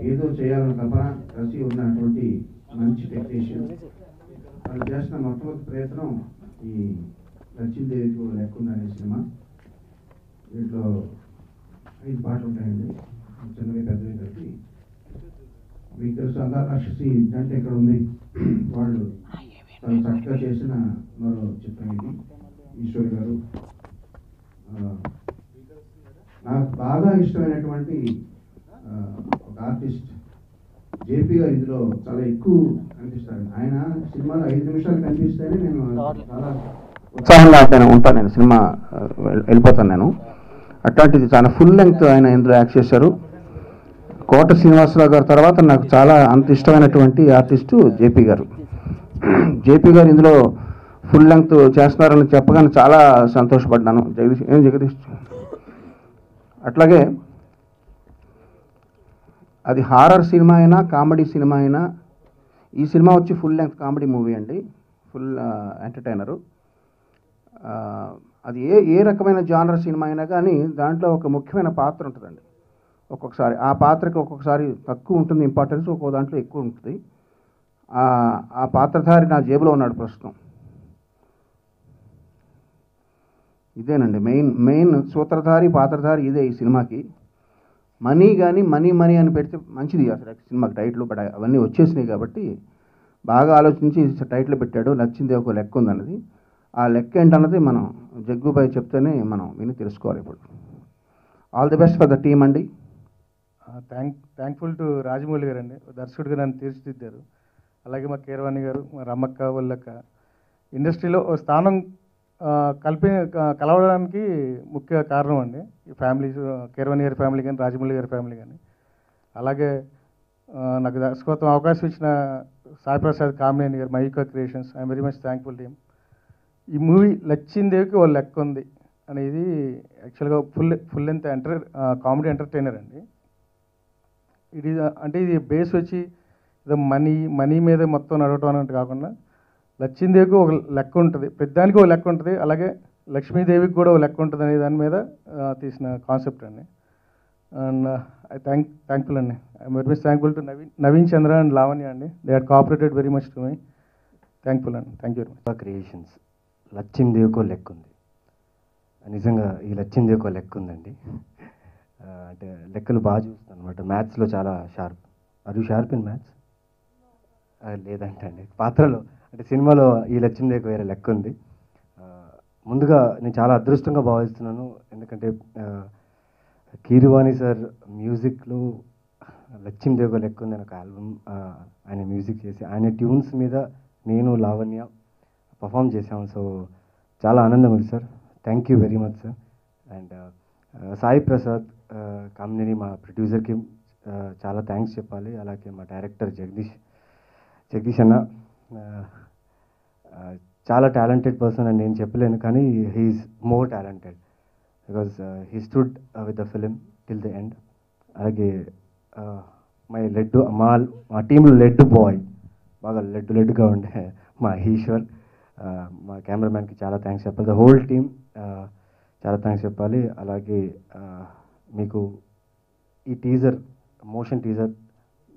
ఏదో చేయాలని తపన కలిసి ఉన్నటువంటి మంచి టెక్నీషియన్. వాళ్ళు చేసిన మొట్టమొదటి ప్రయత్నం ఈ లక్ష్మీదేవికి లెక్కుంది అనే సినిమా. దీంట్లో 5 పాటలు ఉంటాయండి, చిన్నవి పెద్దవి కలిపి. మీకు తెలుసు అందాల రాక్షసి అంటే ఇక్కడ ఉంది, వాళ్ళు చాలా చక్కగా చేసిన మరో చిత్రం ఇది. ఈశ్వర్ గారు నాకు బాగా ఇష్టమైనటువంటి ఒక ఆర్టిస్ట్ జేపీ గారు ఇందులో చాలా ఎక్కువ కనిపిస్తారు. ఆయన సినిమాలో 5 నిమిషాలు కనిపిస్తేనే నేను చాలా ఉత్సాహంగా ఉంటాను, నేను సినిమా వెళ్ళిపోతాను నేను. అట్లాంటిది చాలా ఫుల్ లెంగ్త్ ఆయన ఇందులో యాక్ట్ చేశారు. కోట శ్రీనివాసరావు గారి తర్వాత నాకు చాలా అంత ఇష్టమైనటువంటి ఆర్టిస్టు జేపీ గారు. జేపీ గారు ఇందులో ఫుల్ లెంగ్త్ చేస్తున్నారని చెప్పగానే చాలా సంతోషపడ్డాను. జగదీష్ అట్లాగే అది హారర్ సినిమా అయినా కామెడీ సినిమా అయినా, ఈ సినిమా వచ్చి ఫుల్ లెంగ్త్ కామెడీ మూవీ అండి, ఫుల్ ఎంటర్టైనరు. అది ఏ రకమైన జానర్ సినిమా అయినా కానీ దాంట్లో ఒక ముఖ్యమైన పాత్ర ఉంటుందండి. ఒక్కొక్కసారి ఆ పాత్రకి ఒక్కొక్కసారి తక్కువ ఉంటుంది ఇంపార్టెన్స్, ఒక్కో దాంట్లో ఎక్కువ ఉంటుంది. ఆ పాత్రధారి నా జేబులో ఉన్నాడు ప్రస్తుతం. ఇదేనండి మెయిన్ సూత్రధారి పాత్రధారి ఇదే ఈ సినిమాకి. మనీ కానీ మనీ అని పెడితే మంచిది అసలు సినిమాకి టైటిల్, బట్ అవన్నీ వచ్చేసినాయి కాబట్టి బాగా ఆలోచించి టైటిల్ పెట్టాడు. నచ్చింది ఒక లెక్క ఉందన్నది. ఆ లెక్క ఏంటన్నది మనం జగ్గుబాయ్ చెప్తేనే మనం విని తెలుసుకోవాలి. ఇప్పుడు all the best for the team అండి. థ్యాంక్ఫుల్ టు రాజమౌళి గారు అండి, దర్శకుడిగా నన్ను తీర్చిదిద్దారు. అలాగే మా కీరవాణి గారు, మా రమ్మక్క వాళ్ళక్క ఇండస్ట్రీలో స్థానం కలవడానికి ముఖ్య కారణం అండి ఈ ఫ్యామిలీస్, కీరవాణి గారి ఫ్యామిలీ కానీ రాజమౌళి గారి ఫ్యామిలీ కానీ. అలాగే నాకు దర్శకత్వం అవకాశం ఇచ్చిన సాయి ప్రసాద్ కామినేని గారు, Mayuka creations, I'm very much thankful team. ఈ మూవీ లచ్చిందేవికి ఓ లెక్క ఉంది అనేది యాక్చువల్గా ఫుల్ లెంత్ కామెడీ ఎంటర్టైనర్ అండి. ఇది బేస్ వచ్చి ఏదో మనీ మీద మొత్తం నడవటం అన్నట్టు కాకుండా లచ్చిందేవికి ఒక లెక్క ఉంటుంది, పెద్దానికి ఒక లెక్క ఉంటుంది, అలాగే లక్ష్మీదేవికి కూడా ఒక లెక్క ఉంటుంది అనే దాని మీద తీసిన కాన్సెప్ట్ అండి. అండ్ ఐ థ్యాంక్ఫుల్ అండి, I'm very much thankful to Naveen Chandra and Lavanya అండి. They had cooperated very much to my. Thankful అండి, thank you very much. Creations లచ్చిందేవికో లెక్క ఉంది, నిజంగా ఈ లచ్చిందేవికో లెక్క ఉందండి. అంటే లెక్కలు బాగా చూస్తాను అనమాట, మ్యాథ్స్లో చాలా షార్ప్. అది షార్ప్ ఇన్ మ్యాథ్స్ లేదంటే అండి పాత్రలో, అంటే సినిమాలో ఈ లచ్చిందేవికి వేరే లెక్క ఉంది. ముందుగా నేను చాలా అదృష్టంగా భావిస్తున్నాను, ఎందుకంటే కీరవాణి సార్ మ్యూజిక్లో లచ్చిందేవికో లెక్క ఉంది అని ఒక ఆల్బమ్ ఆయన మ్యూజిక్ చేసి ఆయన ట్యూన్స్ మీద నేను లావణ్య పర్ఫామ్ చేసాము. సో చాలా ఆనందం ఉంది sir, thank you very much sir. And Sai Prasad Kamineni మా ప్రొడ్యూసర్కి చాలా థ్యాంక్స్ చెప్పాలి. అలాగే మా డైరెక్టర్ జగదీష్ అన్న చాలా టాలెంటెడ్ పర్సన్ అని నేను చెప్పలేను, కానీ he's more talented because he stood with the film till the end. అలాగే మా టీంలో లెడ్ బాయ్, బాగా లెడ్డుగా ఉండే మా ఈశ్వర్, మా కెమెరామ్యాన్కి చాలా థ్యాంక్స్ చెప్పాలి. ద హోల్ టీమ్ చాలా థ్యాంక్స్ చెప్పాలి. అలాగే మీకు ఈ మోషన్ టీజర్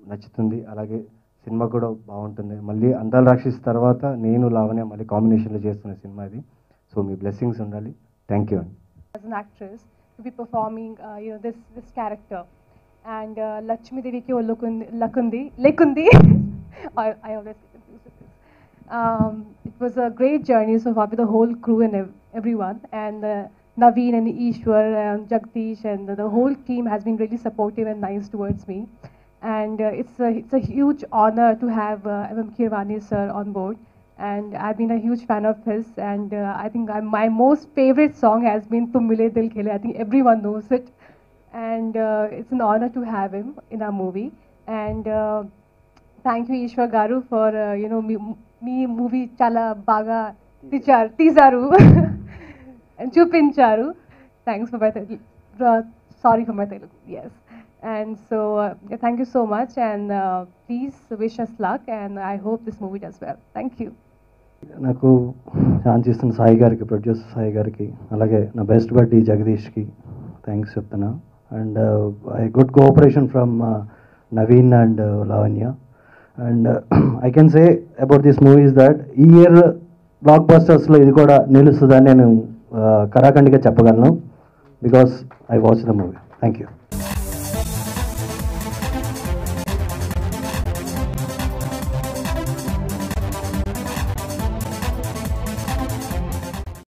నచ్చుతుంది, అలాగే సినిమా కూడా బాగుంటుంది. మళ్ళీ అందాల రాక్షసి తర్వాత నేను లావణ్య మళ్ళీ కాంబినేషన్లో చేస్తున్న సినిమా ఇది. సో మీ బ్లెస్సింగ్స్ ఉండాలి. థ్యాంక్ యూ అండి. As an actress to be performing this character, and Lakshmi Devi ki Lakundi I always get confused with this. It was a great journey so far with the whole crew and everyone, and Naveen and Ishwar and Jagdish and the whole team has been really supportive and nice towards me, and it's a huge honor to have M.M. Keeravani sir on board, and I've been a huge fan of his, and I think my most favorite song has been Tum Mile Dil Khele. I think everyone knows it, and it's an honor to have him in our movie. And thank you Ishwar Garu for me movie chala baga teasaru and chupincharu. Thanks for my sorry for my Telugu. Yes, and so thank you so much, and please wish us luck, and I hope this movie does well. Thank you. నాకు chance ఇస్తున్న సాయి గారికి, producer Sai గారికి, అలాగే నా best బడ్డీ జగదీష్కి thanks చెప్తున్నా. And I good cooperation from Naveen and Lavanya. And I can say about this movie is that ఈ year block బస్టర్స్లో ఇది కూడా నిలుస్తుందని నేను కరాఖండిగా చెప్పగలను, because I watch the movie. Thank you.